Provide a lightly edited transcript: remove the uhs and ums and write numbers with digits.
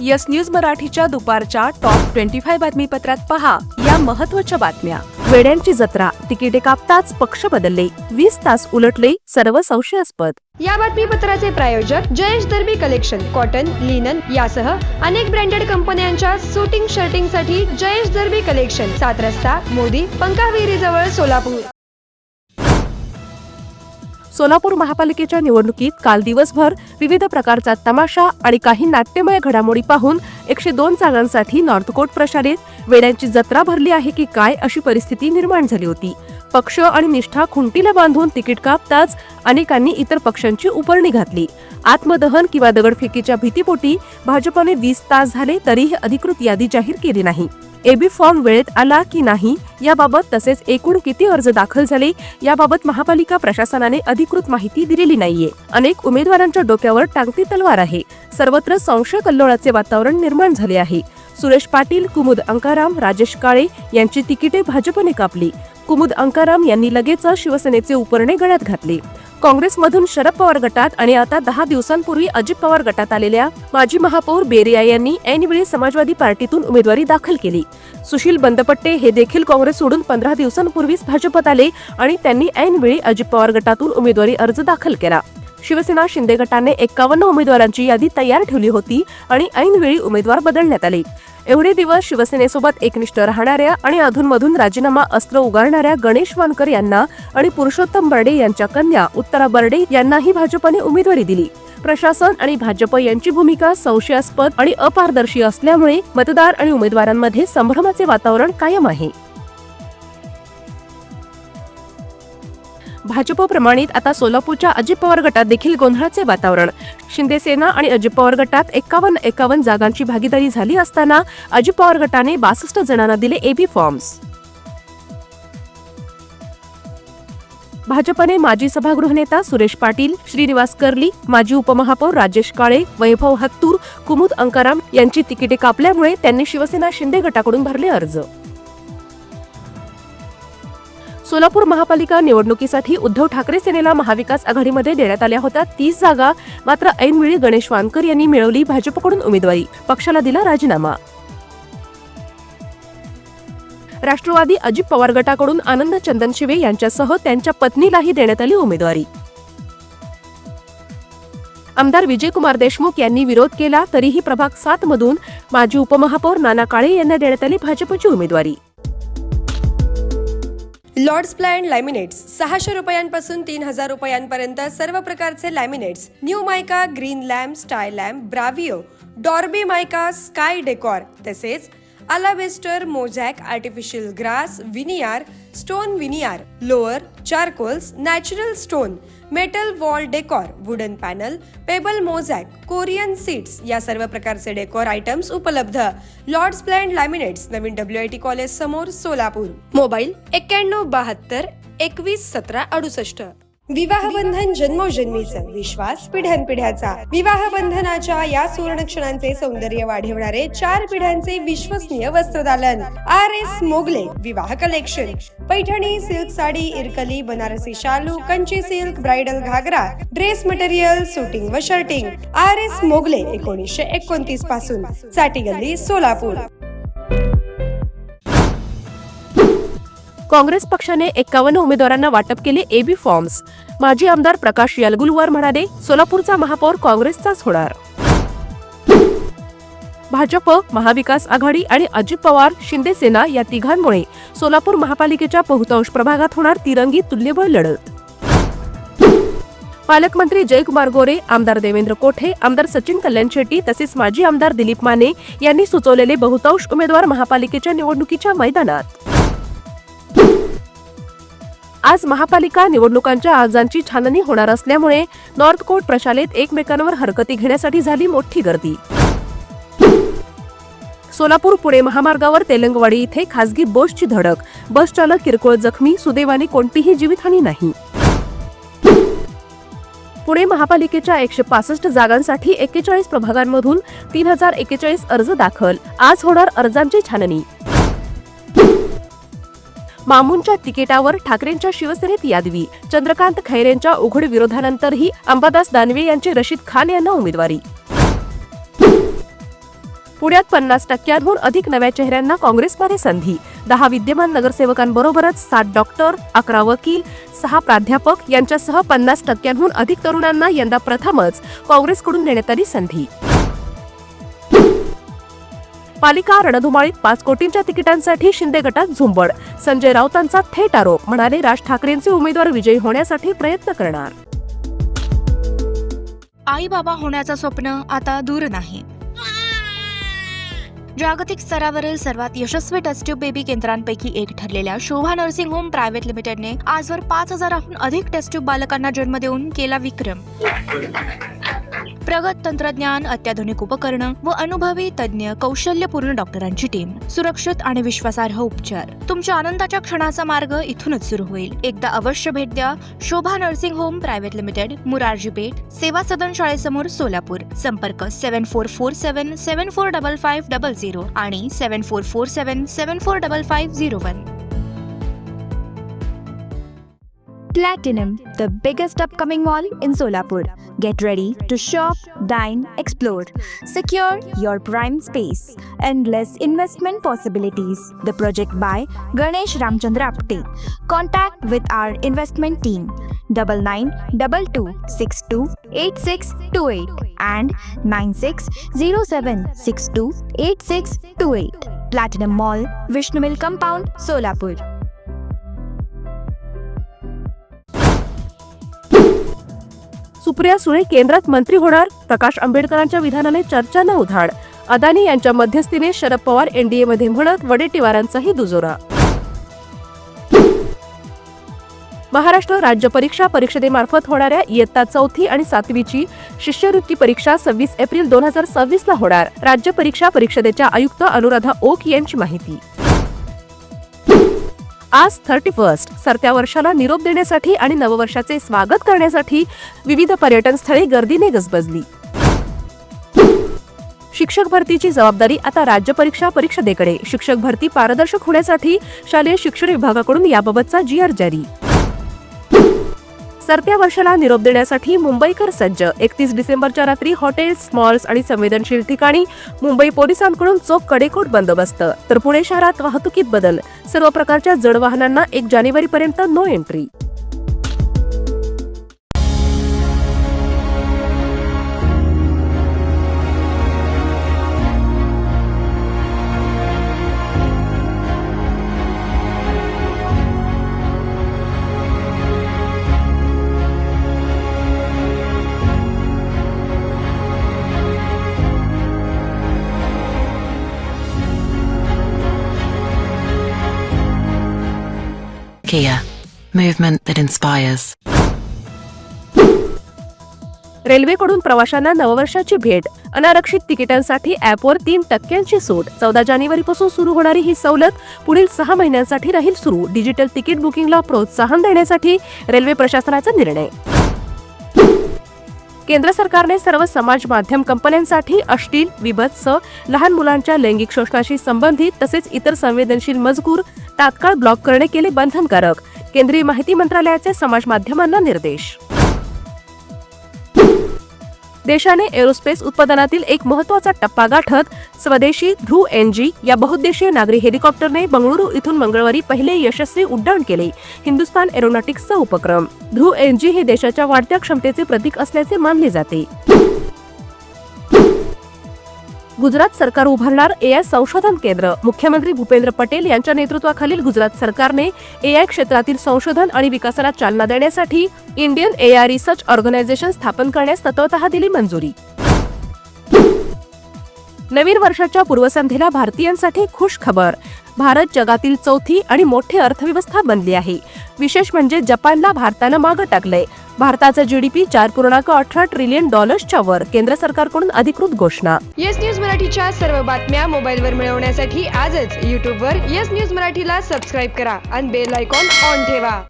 Yes news मराठीच्या दुपारच्या top 25 बातमीपत्रात पहा या महत्त्वाच्या बातम्या। वेड्यांची जत्रा, तिकिटे कापताच पक्ष बदलले, 20 तास उलटले, सर्व संशयास्पद। या बातमीपत्राचे प्रायोजक जयेश दर्बी कलेक्शन, कॉटन, लिनन यासह अनेक ब्रँडेड कंपन्यांच्या शूटिंग शर्टिंगसाठी जयेश दर्बी कलेक्शन, 7 रस्ता मोदी पंकाविहिरी जवळ सोलापूर। सोलापूर महापालिकेच्या निवडणुकीत काल दिवसभर विविध प्रकारचा तमाशा आणि काही नाट्यमय घडामोडी पाहून 102 जागांसाठी नॉर्थ कोर्ट प्रशालेत वेड्यांची जत्रा भरली आहे की काय अशी परिस्थिती निर्माण झाली होती। पक्ष आणि निष्ठा खुंटीला बांधून तिकीट कापताच अनेकांनी इतर पक्षांची उपरणी घातली। आत्मदहन किंवा दगडफेकीच्या भीतीपोटी भाजपने 20 तास झाले तरीही अधिकृत यादी जाहीर केली नाही। एबी फॉर्म वेळेत आला की नाही याबाबत तसेच एकूण किती अर्ज दाखल झाले याबाबत महापालिका प्रशासनाने अधिकृत माहिती दिलेली नाहीये। अनेक उमेदवारांच्या डोक्यावर टांगती तलवार आहे। सर्वत्र संशय कल्लोळाचे वातावरण निर्माण झाले आहे। सुरेश पाटील, कुमुद अंकाराम, राजेश काळे यांची तिकिटे भाजपने कापली। कुमुद अंकाराम यांनी लगेच शिवसेनेचे उपरणे गळ्यात घातले। काँग्रेसमधून शरद पवार गटात आणि आता 10 दिवसांपूर्वी अजित पवार गटात आलेल्या माजी महापौर बेरिया यांनी ऐनवेळी समाजवादी पार्टीतून उमेदवारी दाखल केली। सुशील बंदपट्टे हे देखील काँग्रेस सोडून 15 दिवसांपूर्वीच भाजपत आले आणि त्यांनी ऐनवेळी अजित पवार गटातून उमेदवारी अर्ज दाखल केला। शिवसेना शिंदे गटाने 51 उमेदवारांची यादी तयार ठेवली होती आणि ऐनवेळी उमेदवार बदलण्यात आले। एवढे दिवस शिवसेनेसोबत एकनिष्ठ राहणाऱ्या आणि अधूनमधून राजीनामा अस्त्र उगारणाऱ्या गणेश वानकर यांना आणि पुरुषोत्तम बर्डे यांच्या कन्या उत्तरा बर्डे यांनाही भाजपने उमेदवारी दिली। प्रशासन आणि भाजप यांची भूमिका संशयास्पद आणि अपारदर्शी असल्यामुळे मतदार आणि उमेदवारांमध्ये संभ्रमाचे वातावरण कायम आहे। भाजप प्रमाणित आता सोलापूरच्या अजित पवार गटात देखील गोंधळाचे वातावरण। शिंदे सेना आणि अजित पवार गटात 51 जागांची भागीदारी झाली असताना अजित पवार गटाने 62 जणांना दिले एबी फॉर्म्स। भाजपने माजी सभागृह नेता सुरेश पाटील, श्रीनिवास कर्ली, माजी उपमहापौर राजेश काळे, वैभव हत्तूर, कुमुद अंकाराम यांची तिकिटे कापल्यामुळे त्यांनी शिवसेना शिंदे गटाकडून भरले अर्ज। सोलापूर महापालिका निवडणुकीसाठी उद्धव ठाकरे सेनेला महाविकास आघाडीमध्ये देण्यात आल्या होत्या 30 जागा, मात्र ऐनवेळी गणेश वानकर यांनी मिळवली भाजपकडून उमेदवारी, पक्षाला दिला राजीनामा। राष्ट्रवादी अजित पवार गटाकडून आनंद चंदनशिवे यांच्यासह त्यांच्या पत्नीलाही देण्यात आली उमेदवारी। आमदार विजयकुमार देशमुख यांनी विरोध केला तरीही प्रभाग 7 मधून माजी उपमहापौर नाना काळे यांना देण्यात आली भाजपची उमेदवारी। लॉर्ड्स प्लॅन लॅमिनेट्स 600 रुपयांपासून 3000 रुपयांपर्यंत सर्व प्रकारचे laminates, new mica, Greenlam, Stylam, Bravio, डॉर्बी मायका, स्काय डेकॉर तसेच alabaster, mosaic, artificial grass, veneer, stone veneer, louver, charcoals, natural stone, metal wall decor, wooden panel, pebble mosaic, Corian sheets या सर्व प्रकारचे decor items उपलब्ध। Lords plan laminates, नवीन WIT college समोर, Solapur. Mobile 9172 21 17 68। विवाहबंधन जन्मोजन्मीचं, विश्वास पिढ्यानपिढ्याचा। विवाहबंधनाच्या या सुवर्ण क्षणांचे सौंदर्य वाढवणारे 4 पिढ्यांचे विश्वसनीय वस्त्रदालन RS मोगले विवाह कलेक्शन। पैठणी, सिल्क साडी, इरकली, बनारसी शालू, कंची सिल्क, ब्राइडल घागरा, ड्रेस मटेरियल, शूटिंग व शर्टिंग। RS मोगले 1929 पासून, साठी गल्ली, सोलापूर। काँग्रेस पक्षाने 51 उमेदवारांना वाटप केले एबी फॉर्म्स। माजी आमदार प्रकाश यालगुलवार म्हणाले, सोलापूरचा महापौर काँग्रेसचाच होणार। भाजप, महाविकास आघाडी आणि अजित पवार शिंदे सेना या तिघांमुळे सोलापूर महापालिकेच्या बहुतांश प्रभागात होणार तिरंगी तुल्यबळ लढत। पालकमंत्री जयकुमार गोरे, आमदार देवेंद्र कोठे, आमदार सचिन कल्याण शेट्टी तसेच माजी आमदार दिलीप माने यांनी सुचवलेले बहुतांश उमेदवार महापालिकेच्या निवडणुकीच्या मैदानात। आज महापालिका निवडणुकांच्या अर्जांची छाननी होणार असल्यामुळे नॉर्थ कोर्ट प्रशालेत एकमेकांवर हरकती घेण्यासाठी झाली मोठी गर्दी। सोलापूर पुणे महामार्गावर तेलंगवाडी इथे खासगी बसची धडक, बस चालक किरकोळ जखमी, सुदैवाने कोणतीही जीवितहानी नाही। पुणे महापालिकेच्या 165 जागांसाठी 41 प्रभागांमधून 3041 अर्ज दाखल, आज होणार अर्जांची छाननी। मामूंच्या तिकिटावर ठाकरेंच्या शिवसेनेत यादवी, चंद्रकांत खैरेंच्या उघड विरोधानंतरही अंबादास दानवे यांचे रशीद खान यांना उमेदवारी। पुण्यात 50% अधिक नव्या चेहऱ्यांना काँग्रेसमध्ये संधी. 10 विद्यमान नगरसेवकांबरोबरच 7 डॉक्टर, 11 वकील, 6 प्राध्यापक यांच्यासह 50% अधिक तरुणांना यंदा प्रथमच काँग्रेसकडून देण्यात आली संधी. पालिका रणधुमाळीत 5 कोटींच्या तिकिटांसाठी शिंदे गटात झुंबड. संजय राऊतांचा थेट आरोप. म्हणाले, राज ठाकरेंचे उमेदवार विजयी होण्यासाठी प्रयत्न करणार. आई बाबा होण्याचं स्वप्न आता दूर नाही. जागतिक स्तरावरील सर्वात यशस्वी टेस्ट ट्यूब बेबी केंद्रांपैकी एक ठरलेल्या शोभा नर्सिंग होम प्रायव्हेट लिमिटेडने आजवर 5000हून अधिक टेस्ट ट्यूब बालकांना जन्म देऊन केला विक्रम. प्रगत तंत्रज्ञान, अत्याधुनिक उपकरणं व अनुभवी तज्ज्ञ कौशल्यपूर्ण डॉक्टरांची टीम, सुरक्षित आणि विश्वासार्ह उपचार. तुमच्या आनंदाच्या क्षणाचा मार्ग इथूनच सुरू होईल. एकदा अवश्य भेट द्या Shobha nursing home private limited, Murarji Peth, Seva Sadan शाळेसमोर, Solapur. संपर्क 7447745500 आणि 7447745501. Platinum, the biggest upcoming mall in Solapur. Get ready to shop, dine, explore. Secure your prime space. Endless investment possibilities. The project by Ganesh Ramchandra Apte. Contact with our investment team 9922628628 and 9607628628. Platinum Mall, Vishnu Mill Compound, Solapur. Supriya Sule केंद्रात मंत्री होणार. प्रकाश आंबेडकरांच्या विधानाने चर्चांना उधाण. अदानी यांच्या मध्यस्थीने शरद पवार एनडीएमध्ये म्हणत वडेट्टीवारांचाही दुजोरा. महाराष्ट्र राज्य परीक्षा परिषदेमार्फत होणाऱ्या इयत्ता 4थी आणि 7वीची शिष्यवृत्ती परीक्षा 26 एप्रिल 2026 ला होणार. राज्य परीक्षा परिषदेच्या आयुक्त अनुराधा ओक यांची माहिती. आज 31 सरत्या वर्षाला निरोप देण्यासाठी आणि नववर्षाचे स्वागत करण्यासाठी विविध पर्यटन स्थळे गर्दीने गजबजली. शिक्षक भरतीची जबाबदारी आता राज्य परीक्षा परिषदेकडे. शिक्षक भरती पारदर्शक होण्यासाठी शालेय शिक्षण विभागाकडून याबाबतचा GR जारी. सरत्या वर्षाला निरोप देण्यासाठी मुंबईकर सज्ज. 31 डिसेंबरच्या रात्री हॉटेल्स, मॉल्स आणि संवेदनशील ठिकाणी मुंबई पोलिसांकडून चोख कडेकोट बंदोबस्त. तर पुणे शहरात वाहतुकीत बदल. सर्व प्रकारच्या जड वाहनांना 1 जानेवारीपर्यंत no entry. Kia, movement that inspires. रेल्वेकडून प्रवाशांना नववर्षाची भेट. अनारक्षित तिकिटांसाठी ॲपवर 3% सूट. 14 जानेवारीपासून सुरू होणारी ही सवलत पुढील 6 महिन्यांसाठी राहील सुरू. डिजिटल तिकीट बुकिंगला प्रोत्साहन देण्यासाठी रेल्वे प्रशासनाचा निर्णय. केंद्र सरकारने सर्व समाज माध्यम कंपन्यांसाठी अश्लील, विभत्स, लहान मुलांच्या लैंगिक शोषणाशी संबंधित तसेच इतर संवेदनशील मजकूर तात्काळ ब्लॉक करणे केले बंधनकारक. केंद्रीय माहिती मंत्रालयाचे समाज माध्यमांना निर्देश. देशाने एरोस्पेस उत्पादनातील एक महत्त्वाचा टप्पा गाठत स्वदेशी ध्रुव NG या बहुउद्देशीय नागरी हेलिकॉप्टरने बंगळुरू इथून मंगळवारी पहिले यशस्वी उड्डाण केले. हिंदुस्थान एरोनॉटिक्सचा उपक्रम. ध्रुव NG हे देशाच्या वाढत्या क्षमतेचे प्रतीक असल्याचे मानले जाते. गुजरात सरकार उभारणार AI संशोधन केंद्र. मुख्यमंत्री भूपेंद्र पटेल यांच्या नेतृत्वाखालील गुजरात सरकारने AI क्षेत्रातील संशोधन आणि विकासाला चालना देण्यासाठी इंडियन AI रिसर्च ऑर्गनायझेशन स्थापन करण्यास तत्वतः दिली मंजुरी. नवीन वर्षाच्या पूर्वसंध्येला भारतीयांसाठी खुश खबर. भारत जगातील 4थी आणि मोठी अर्थव्यवस्था बनली आहे. विशेष म्हणजे जपानला भारतानं मागं टाकलंय. भारताचा GDP $4.18 ट्रिलियन वर. केंद्र सरकारकडून अधिकृत घोषणा. येस न्यूज मराठीच्या सर्व बातम्या मोबाईलवर मिळवण्यासाठी आजच YouTubeवर येस न्यूज मराठीला सबस्क्राईब करा आणि बेल आयकॉन ऑन ठेवा.